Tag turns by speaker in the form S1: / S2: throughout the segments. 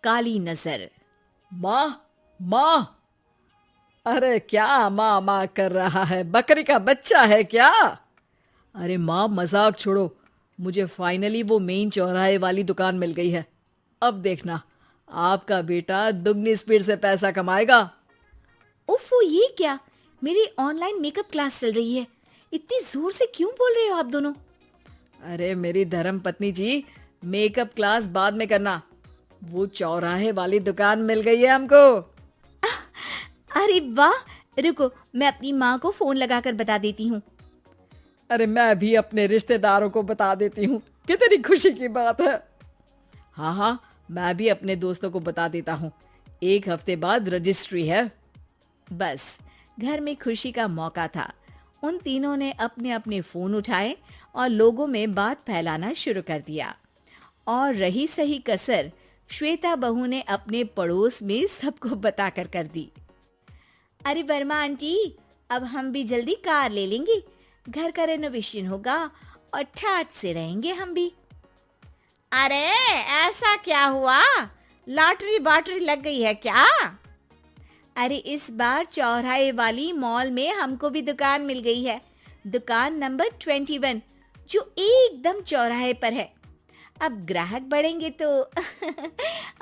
S1: काली नजर।
S2: माँ, माँ। अरे क्या माँ माँ कर रहा है? बकरी का बच्चा है क्या? अरे माँ, मजाक छोड़ो। मुझे फाइनली वो मेन चौराहे वाली दुकान मिल गई है। अब देखना, आपका बेटा दुगनी स्पीड से पैसा कमाएगा।
S1: ओफो, ये क्या? मेरी ऑनलाइन मेकअप क्लास चल रही है। इतनी जोर से क्यों बोल रहे हो आप दोनों?
S2: अरे मेरी धर्म पत्नी जी, मेकअप क्लास बाद में करना। वो चौराहे वाली दुकान मिल गई है हमको।
S1: अरे वाह! रुको, मैं अपनी माँ को फोन लगाकर बता देती हूँ।
S2: अरे मैं भी अपने रिश्तेदारों को बता देती हूँ। कितनी खुशी की बात है। हाँ हाँ, मैं भी अपने दोस्तों को बता देता हूँ। 1 हफ्ते बाद रजिस्ट्री है।
S1: बस, घर में खुशी का मौका था। उन तीनों ने अपने अपने फोन उठाए और लोगों में बात फैलाना शुरू कर दिया। और रही सही कसर श्वेता बहू ने अपने पड़ोस में सबको बताकर कर दी। अरे वर्मा आंटी, अब हम भी जल्दी कार ले लेंगे। घर का रेनोवेशन होगा और ठाट से रहेंगे हम भी। अरे ऐसा क्या हुआ? लॉटरी बाटरी लग गई है क्या? अरे इस बार चौराहे वाली मॉल में हमको भी दुकान मिल गई है। दुकान नंबर 21, जो एकदम चौराहे पर है। अब ग्राहक बढ़ेंगे तो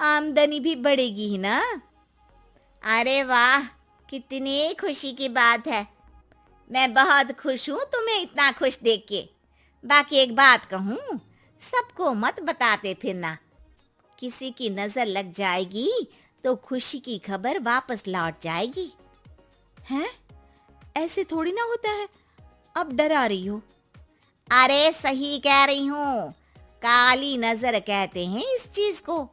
S1: आमदनी भी बढ़ेगी ही ना। अरे वाह, कितनी खुशी की बात है। मैं बहुत खुश हूँ तुम्हें इतना खुश देख के। बाकी एक बात कहूँ, सबको मत बताते फिरना। किसी की नजर लग जाएगी तो खुशी की खबर वापस लौट जाएगी। हैं? ऐसे थोड़ी ना होता है। अब डरा रही हो। अरे सही कह रही हूँ। काली नजर कहते हैं इस चीज को,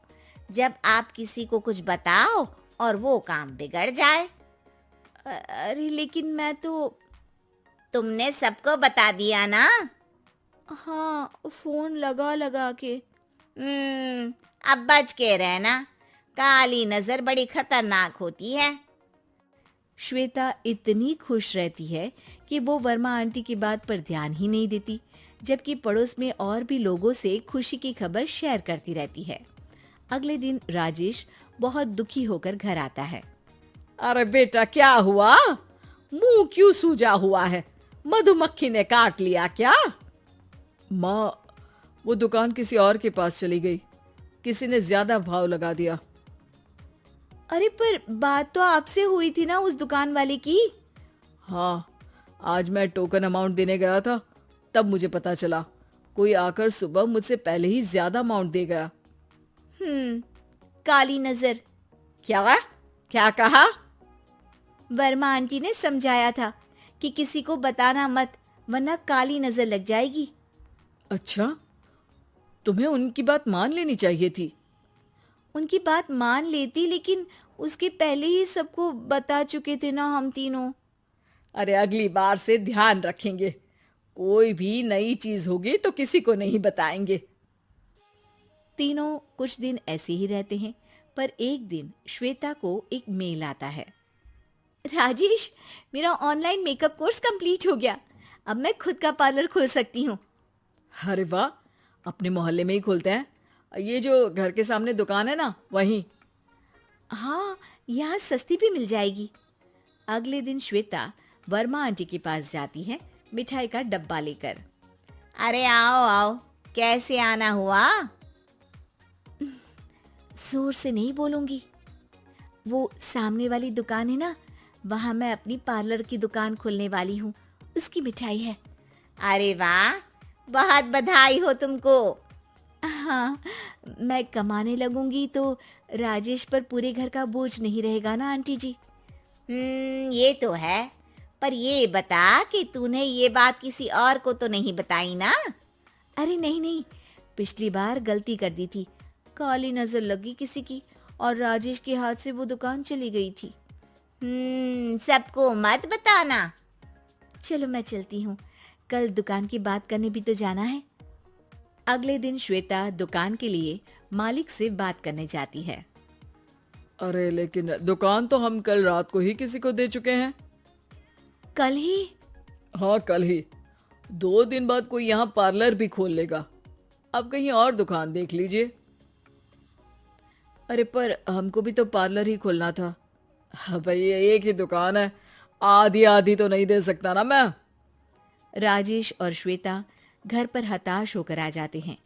S1: जब आप किसी को कुछ बताओ और वो काम बिगड़ जाए। अरे लेकिन मैं तो। तुमने सबको बता दिया ना? हाँ, फोन लगा लगा के। अब बच के रहना। काली नजर बड़ी खतरनाक होती है। श्वेता इतनी खुश रहती है कि वो वर्मा आंटी की बात पर ध्यान ही नहीं देती, जबकि पड़ोस में और भी लोगों से खुशी की खबर शेयर करती रहती है। अगले दिन राजेश बहुत दुखी होकर घर आता है।
S2: अरे बेटा, क्या हुआ? मुंह क्यों सूजा हुआ है? मधुमक्खी ने काट लिया क्या? माँ, वो दुकान किसी और के पास चली गई। किसी ने ज्यादा भाव लगा दिया।
S1: अरे पर बात तो आपसे हुई थी ना उस दुकान वाले की।
S2: हाँ, आज मैं टोकन अमाउंट देने गया था, तब मुझे पता चला। कोई आकर सुबह मुझसे पहले ही ज्यादा अमाउंट दे गया।
S1: काली नजर।
S2: क्या? क्या कहा?
S1: वर्मा आंटी ने समझाया था कि किसी को बताना मत, वरना काली नजर लग जाएगी।
S2: अच्छा, तुम्हें उनकी बात मान लेनी चाहिए थी।
S1: उनकी बात मान लेती, लेकिन उसके पहले ही सबको बता चुके थे ना हम तीनों।
S2: अरे अगली बार से ध्यान रखेंगे। कोई भी नई चीज होगी तो किसी को नहीं बताएंगे।
S1: तीनों कुछ दिन ऐसे ही रहते हैं, पर एक दिन श्वेता को एक मेल आता है। राजेश, मेरा ऑनलाइन मेकअप कोर्स कंप्लीट हो गया। अब मैं खुद का पार्लर खोल सकती हूँ।
S2: अरे वाह, अपने मोहल्ले में ही खोलते हैं। ये जो घर के सामने दुकान है ना, वहीं।
S1: हाँ, यहाँ सस्ती भी मिल जाएगी। अगले दिन श्वेता वर्मा आंटी के पास जाती है, मिठाई का डब्बा लेकर। अरे आओ आओ, कैसे आना हुआ? जोर से नहीं बोलूंगी। वो सामने वाली दुकान है ना, वहां मैं अपनी पार्लर की दुकान खोलने वाली हूँ। उसकी मिठाई है। अरे वाह, बहुत बधाई हो तुमको। हाँ, मैं कमाने लगूंगी तो राजेश पर पूरे घर का बोझ नहीं रहेगा ना आंटी जी। ये तो है। पर ये बता कि तूने ये बात किसी और को तो नहीं बताई ना? अरे नहीं नहीं, पिछली बार गलती कर दी थी। काली नजर लगी किसी की और राजेश के हाथ से वो दुकान चली गई थी। सबको मत बताना। चलो मैं चलती हूँ, कल दुकान की बात करने भी तो जाना है। अगले दिन श्वेता दुकान के लिए मालिक से बात करने जाती है।
S2: अरे लेकिन दुकान तो हम कल रात को ही किसी को दे चुके हैं।
S1: कल ही?
S2: हाँ, कल ही। 2 दिन बाद कोई यहाँ पार्लर भी खोल लेगा। अब कहीं और दुकान देख लीजिए। अरे पर हमको भी तो पार्लर ही खोलना था। हाँ भाई, एक ही दुकान है, आधी आधी तो नहीं दे सकता ना मैं।
S1: राजेश और श्वेता घर पर हताश होकर आ जाते हैं।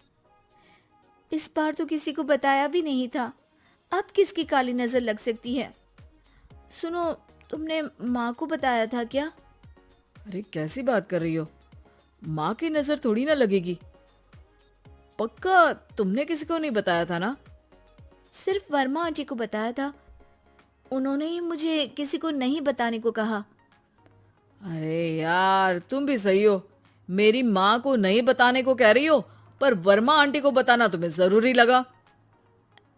S1: इस बार तो किसी को बताया भी नहीं था, अब किसकी काली नजर लग सकती है। सुनो, तुमने माँ को बताया था क्या?
S2: अरे कैसी बात कर रही हो, माँ की नजर थोड़ी ना लगेगी। पक्का तुमने किसी को नहीं बताया था ना?
S1: सिर्फ वर्मा आंटी को बताया था, उन्होंने ही मुझे किसी को नहीं बताने को कहा।
S2: अरे यार, तुम भी सही हो, मेरी माँ को नहीं बताने को कह रही हो, पर वर्मा आंटी को बताना तुम्हें जरूरी लगा।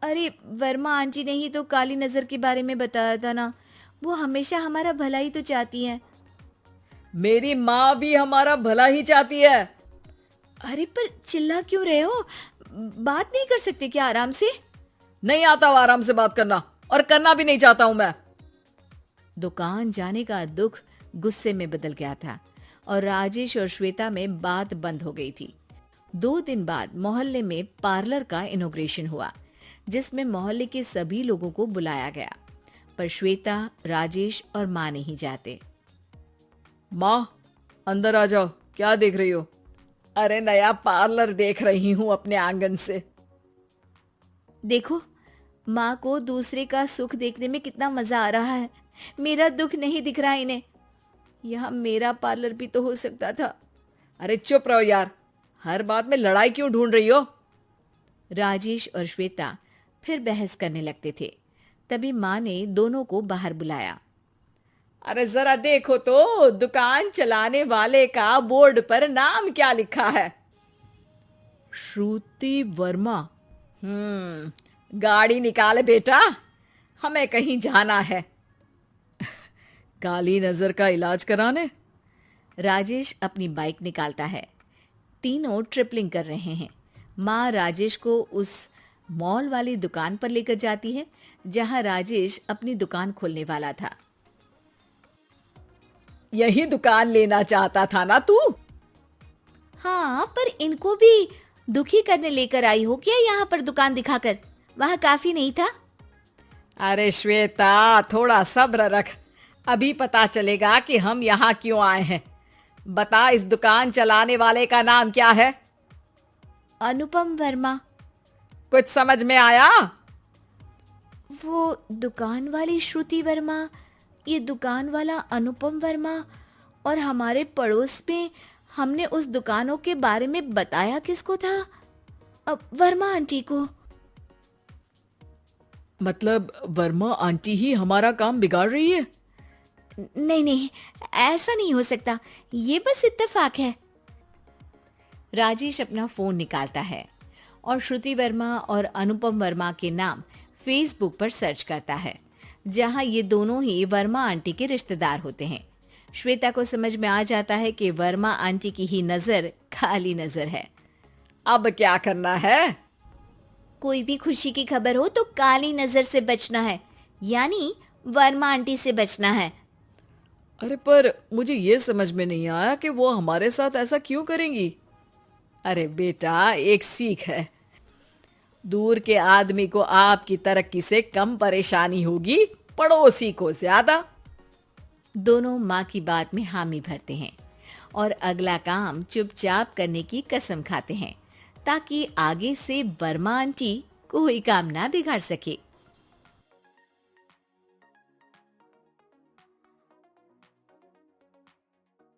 S1: अरे वर्मा आंटी ने ही तो काली नजर के बारे में बताया था ना, वो हमेशा हमारा भला ही तो चाहती है।
S2: मेरी माँ भी हमारा भला ही चाहती है।
S1: अरे पर चिल्ला क्यों रहे हो, बात नहीं कर सकते क्या आराम से?
S2: नहीं आता वो आराम से बात करना, और करना भी नहीं चाहता हूं मैं।
S1: दुकान जाने का दुख गुस्से में बदल गया था और राजेश और श्वेता में बात बंद हो गई थी। 2 दिन बाद मोहल्ले में पार्लर का इनॉग्रेशन हुआ, जिसमें मोहल्ले के सभी लोगों को बुलाया गया, पर श्वेता, राजेश और माँ नहीं जाते।
S2: माँ, अंदर आ जाओ, क्या देख रही हो? अरे नया पार्लर देख रही हूँ अपने आंगन से।
S1: देखो, माँ को दूसरे का सुख देखने में कितना मजा आ रहा है, मेरा दुख नहीं दिख रहा इन्हें। यहाँ मेरा पार्लर भी तो हो सकता था।
S2: अरे चुप रहो यार, हर बात में लड़ाई क्यों ढूंढ रही हो?
S1: राजेश और श्वेता फिर बहस करने लगते थे। तभी माँ ने दोनों को बाहर बुलाया।
S2: अरे जरा देखो तो, दुकान चलाने वाले का बोर्ड पर नाम क्या लिखा है? श्रुति वर्मा। गाड़ी निकाले बेटा, हमें कहीं जाना है। काली नजर का इलाज कराने?
S1: राजेश अपनी बाइक निकालता है। तीनों ट्रिपलिंग कर रहे हैं। माँ राजेश को उस मॉल वाली दुकान पर लेकर जाती है जहां राजेश अपनी दुकान खोलने वाला था।
S2: यही दुकान लेना चाहता था ना तू?
S1: हाँ, पर इनको भी दुखी करने लेकर आई हो क्या यहाँ पर दुकान दिखाकर? वहाँ काफी नहीं था?
S2: अरे श्वेता, थोड़ा सब्र रख, अभी पता चलेगा कि हम यहाँ क्यों आए हैं। बता, इस दुकान चलाने वाले का नाम क्या है?
S1: अनुपम वर्मा।
S2: कुछ समझ में आया?
S1: वो दुकान वाली श्रुति वर्मा, ये दुकान वाला अनुपम वर्मा, और हमारे पड़ोस में हमने उस दुकानों के बारे में बताया किसको था? अब वर्मा आंटी को।
S2: मतलब वर्मा आंटी ही हमारा काम बिगाड़ रही है?
S1: नहीं नहीं, ऐसा नहीं हो सकता, ये बस इत्तेफाक है। राजेश अपना फोन निकालता है और श्रुति वर्मा और अनुपम वर्मा के नाम फेसबुक पर सर्च करता है, जहां ये दोनों ही वर्मा आंटी के रिश्तेदार होते हैं। श्वेता को समझ में आ जाता है कि वर्मा आंटी की ही नजर काली नजर है।
S2: अब क्या करना है?
S1: कोई भी खुशी की खबर हो तो काली नजर से बचना है, यानी वर्मा आंटी से बचना है।
S2: अरे पर मुझे ये समझ में नहीं आया कि वो हमारे साथ ऐसा क्यों करेंगी। अरे बेटा, एक सीख है, दूर के आदमी को आपकी तरक्की से कम परेशानी होगी, पड़ोसी को ज्यादा।
S1: दोनों माँ की बात में हामी भरते हैं और अगला काम चुपचाप करने की कसम खाते हैं, ताकि आगे से वर्मा आंटी कोई काम ना बिगाड़ सके।